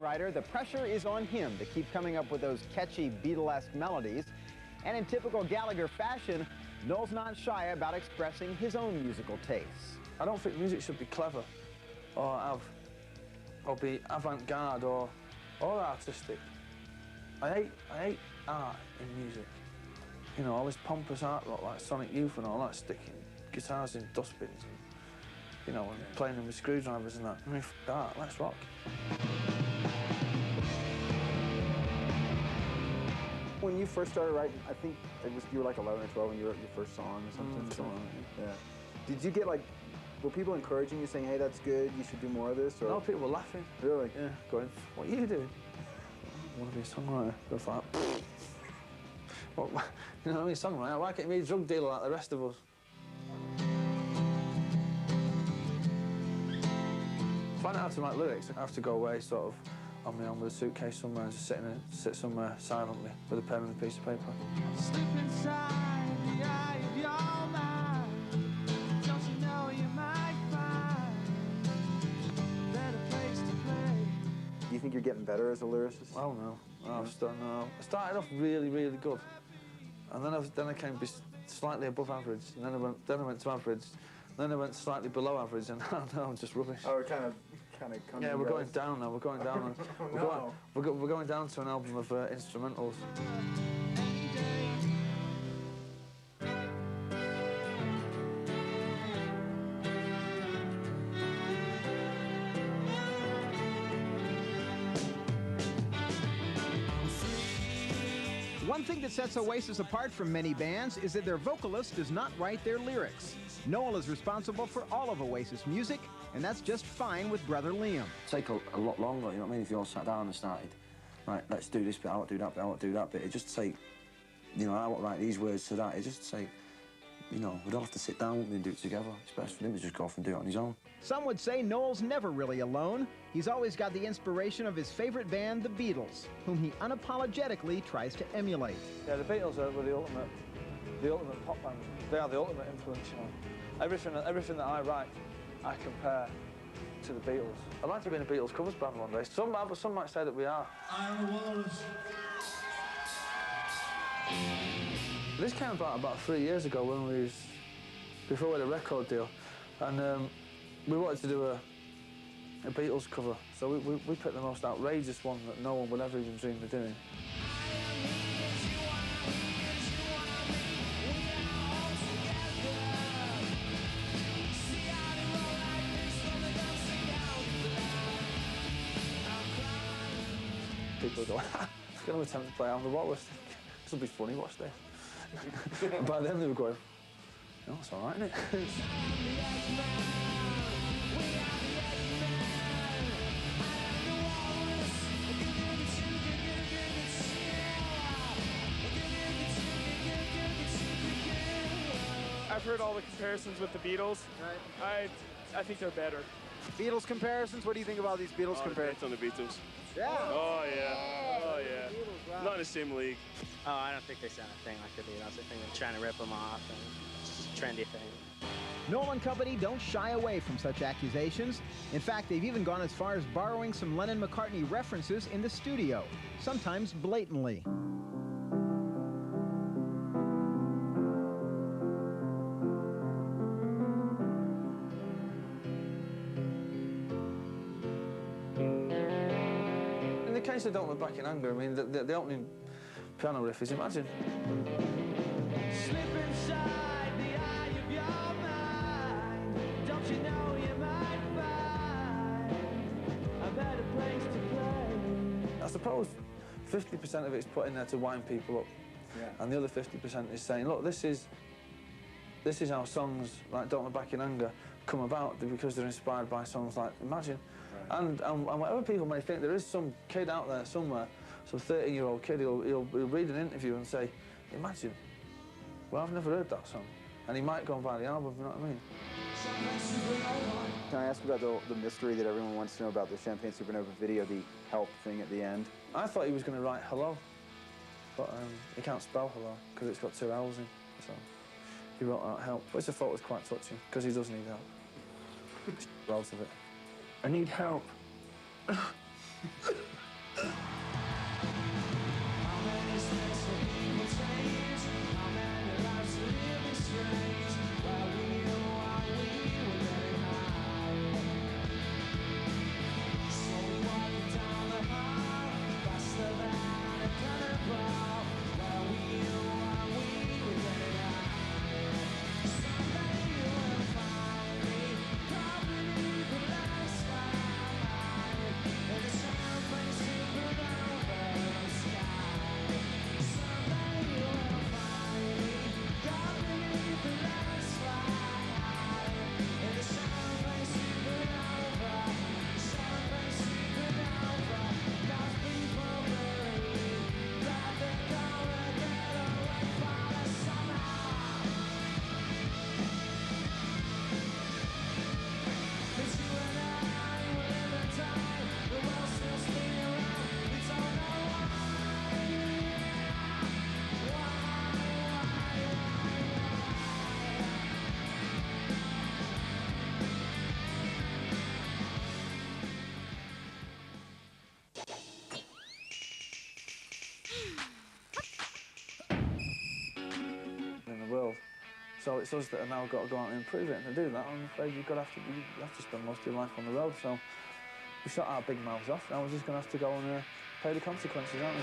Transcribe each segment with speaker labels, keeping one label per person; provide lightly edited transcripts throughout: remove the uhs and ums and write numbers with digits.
Speaker 1: Writer, the pressure is on him to keep coming up with those catchy Beatlesque melodies. And in typical Gallagher fashion, Noel's not shy about expressing his own musical tastes.
Speaker 2: I don't think music should be clever or be avant-garde or artistic. I hate art in music. You know, all this pompous art rock like Sonic Youth and all that, sticking guitars in dustbins and, you know, and playing them with screwdrivers and that. I mean, f that, let's rock.
Speaker 3: When you first started writing, I think it was you were like 11 or 12 when you wrote your first song or something. Yeah. Did you get like, were people encouraging you, saying, "Hey, that's good, you should do more of this"? Or?
Speaker 2: No, people were laughing.
Speaker 3: Really?
Speaker 2: Yeah, going, "What are you doing?" I want to be a songwriter. Go for that. What, you know what I mean, songwriter? Why can't you be a drug dealer like the rest of us? If I don't have to write lyrics, I have to go away sort of on my own with a suitcase somewhere and just sit somewhere silently with a pen and a piece of paper. Slip inside the eye of your mind. Don't you know you might find a better place to play?
Speaker 3: Do you think you're getting better as a lyricist?
Speaker 2: Oh no. I started off really, really good. And then I came slightly above average, and then I went to average, and then I went slightly below average, and now I'm just rubbish.
Speaker 3: Oh, we're kind of coming.
Speaker 2: Yeah, we're going down now. We're going down. We're going down to an album of instrumentals.
Speaker 1: One thing that sets Oasis apart from many bands is that their vocalist does not write their lyrics. Noel is responsible for all of Oasis music, and that's just fine with brother Liam.
Speaker 4: It'd take a lot longer, you know what I mean, if you all sat down and started, right, let's do this bit, I want to do that bit, I want to do that bit. It just take, you know, I want to write these words to that. It just take, you know, we'd all have to sit down and do it together. It's best for him to just go off and do it on his own.
Speaker 1: Some would say Noel's never really alone. He's always got the inspiration of his favorite band, the Beatles, whom he unapologetically tries to emulate.
Speaker 2: Yeah, the Beatles were the ultimate pop band. They are the ultimate influence, you know. Everything that I write, I compare to the Beatles. I'd like to be in a Beatles covers band one day. Some might say that we are. This came about 3 years ago when before we had a record deal, and we wanted to do a Beatles cover. So we picked the most outrageous one that no one would ever even dream of doing. People go, it's going to attempt to play I'm the Walrus. This will be funny, watch this. And by then they were going, no, it's all right, isn't it?
Speaker 5: I've heard all the comparisons with the Beatles. Right. I think they're better.
Speaker 3: Beatles comparisons? What do you think about these Beatles comparisons?
Speaker 5: On the Beatles.
Speaker 3: Yeah.
Speaker 5: Oh, yeah. Oh, yeah.
Speaker 3: Beatles, wow.
Speaker 5: Not in the same league.
Speaker 6: Oh, I don't think they sound a thing like the Beatles. I think they're trying to rip them off, and it's just a trendy thing.
Speaker 1: Noel and company don't shy away from such accusations. In fact, they've even gone as far as borrowing some Lennon-McCartney references in the studio, sometimes blatantly.
Speaker 2: In the case of Don't Look Back in Anger, I mean, the opening piano riff is Imagine. Slip inside the eye of your mind. Don't you know you might find a better place to play? I suppose 50% of it's put in there to wind people up. Yeah. And the other 50% is saying, look, this is how songs like Don't Look Back in Anger come about, because they're inspired by songs like Imagine. Right. And whatever people may think, there is some kid out there somewhere, some 13-year-old kid, he'll read an interview and say, Imagine. Well, I've never heard that song. And he might go and buy the album, you know what I mean?
Speaker 3: Can I ask about the mystery that everyone wants to know about the Champagne Supernova video, the help thing at the end?
Speaker 2: I thought he was going to write hello, but he can't spell hello because it's got 2 L's in, so he wrote out help. Which I thought was quite touching, because he does need help. Out of it.
Speaker 4: I need help.
Speaker 2: So it's us that have now got to go out and improve it. And to do that, I'm afraid you have to spend most of your life on the road. So we shut our big mouths off. Now we're just going to have to go and pay the consequences, aren't we?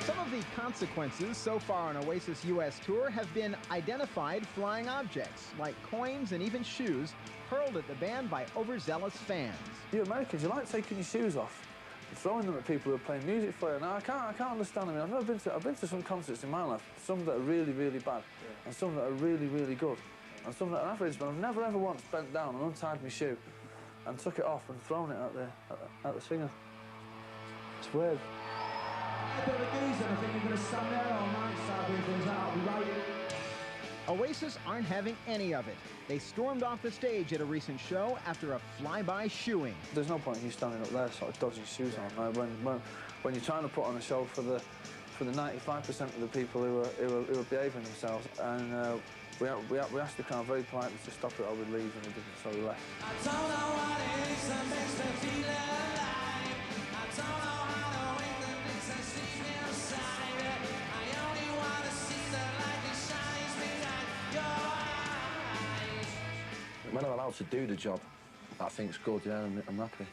Speaker 1: Some of the consequences so far on Oasis' U.S. tour have been identified flying objects, like coins and even shoes, hurled at the band by overzealous fans.
Speaker 2: You Americans, you like taking your shoes off and throwing them at people who are playing music for you. Now, I can't understand. I mean, I've been to some concerts in my life, some that are really, really bad, and some that are really, really good, and some that are average, but I've never, ever once bent down and untied my shoe and took it off and thrown it at the singer. It's weird.
Speaker 1: Oasis aren't having any of it. They stormed off the stage at a recent show after a flyby shoeing.
Speaker 2: There's no point in you standing up there sort of dodging shoes on. When you're trying to put on a show for the 95% of the people who are behaving themselves, and we asked the crowd very politely to stop it or we'd leave, and we didn't, so we left. I don't know what it is that makes me feel alive. I don't know how to win the things that sleep me outside. I only want to see the light that shines behind your eyes.
Speaker 4: When I'm allowed to do the job, I think's good, yeah, I'm happy.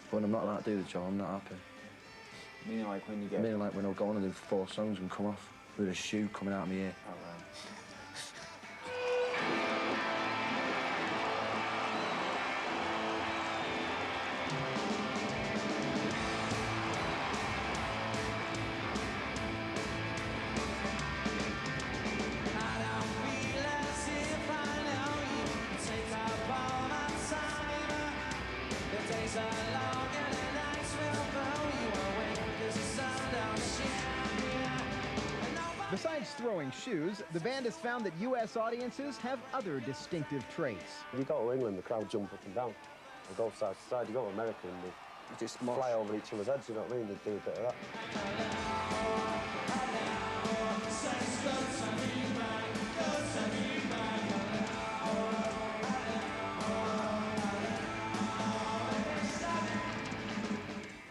Speaker 4: But when I'm not allowed to do the job, I'm not happy.
Speaker 3: Meaning like when you get...
Speaker 4: Meaning like when I'll go on and do 4 songs and come off with a shoe coming out of my ear.
Speaker 3: Oh, right.
Speaker 1: Besides throwing shoes, the band has found that U.S. audiences have other distinctive traits.
Speaker 7: If you go to England, the crowd jump up and down. They go side to side. You go to America and they just fly over each other's heads, you know what I mean? They do a bit of that.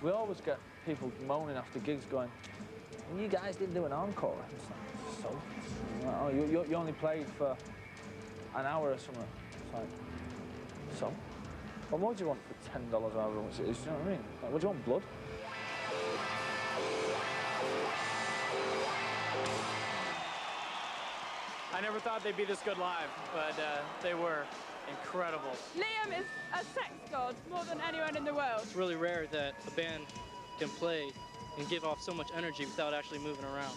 Speaker 2: We always get people moaning after gigs going, you guys didn't do an encore. It's like, so? Oh, you only played for an hour or something. It's like, so? What more do you want for $10 however much it is, you know what I mean? Like, what do you want, blood?
Speaker 5: I never thought they'd be this good live, but they were incredible.
Speaker 8: Liam is a sex god more than anyone in the world.
Speaker 6: It's really rare that a band can play and give off so much energy without actually moving around.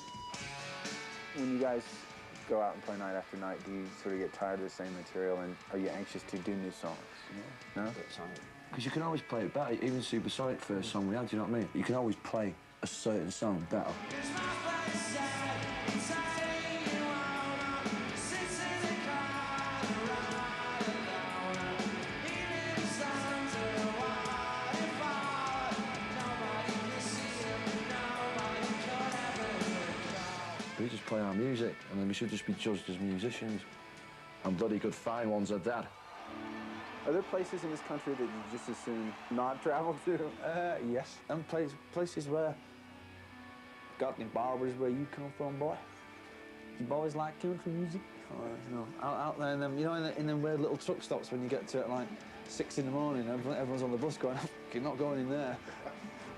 Speaker 3: When you guys go out and play night after night, do you sort of get tired of the same material, and are you anxious to do new songs? No?
Speaker 4: Because you can always play it better. Even Supersonic, first song we had, do you know what I mean? You can always play a certain song better. We just play our music, and then we should just be judged as musicians. And bloody good fine ones at that.
Speaker 3: Are there places in this country that you just as soon not travel to?
Speaker 2: Yes. And places where... Got any barbers where you come from, boy? You boys like country music? Or, you know, out there in them, you know, in them weird little truck stops when you get to it like 6 in the morning, everyone's on the bus going, you're not going in there.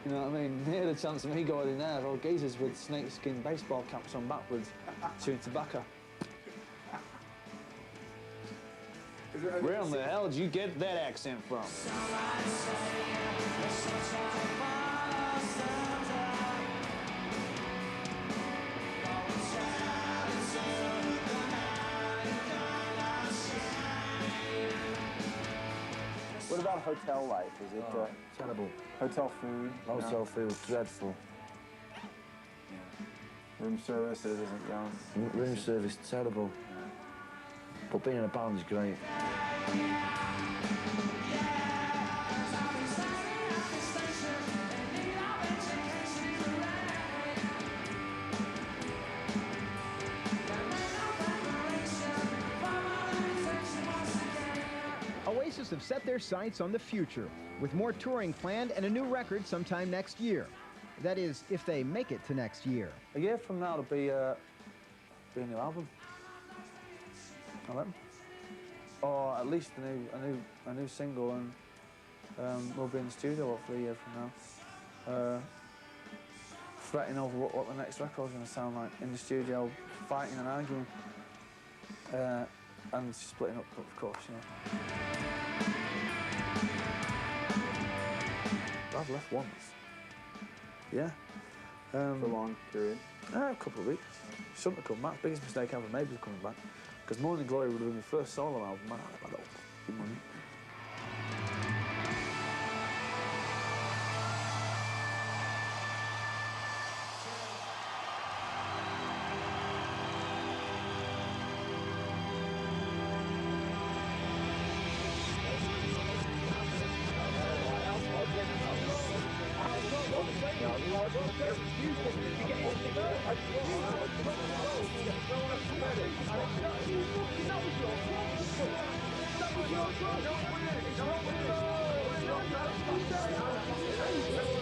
Speaker 2: You know what I mean? Near the chance of me going in there, old geezers with snakeskin baseball caps on backwards, chewing tobacco. Where in the hell did you get that accent from?
Speaker 3: What about hotel life? Is it
Speaker 4: Terrible.
Speaker 3: hotel food?
Speaker 4: Hotel food, dreadful.
Speaker 3: Yeah. Room services isn't young.
Speaker 4: Room service, terrible. But being in a band is great.
Speaker 1: Oasis have set their sights on the future, with more touring planned and a new record sometime next year. That is, if they make it to next year.
Speaker 2: A year from now, it'll be be a new album. I reckon. Or at least a new single, and we'll be in the studio hopefully a year from now. Fretting over what the next record's going to sound like in the studio, fighting and arguing, and splitting up, of course, you know. I've left once. Yeah.
Speaker 3: For a long period?
Speaker 2: A couple of weeks. Shouldn't have come back. Biggest mistake I ever made was coming back. Because Morning Glory would have been my first solo album. Man, I'd have had all fucking money.
Speaker 9: That was your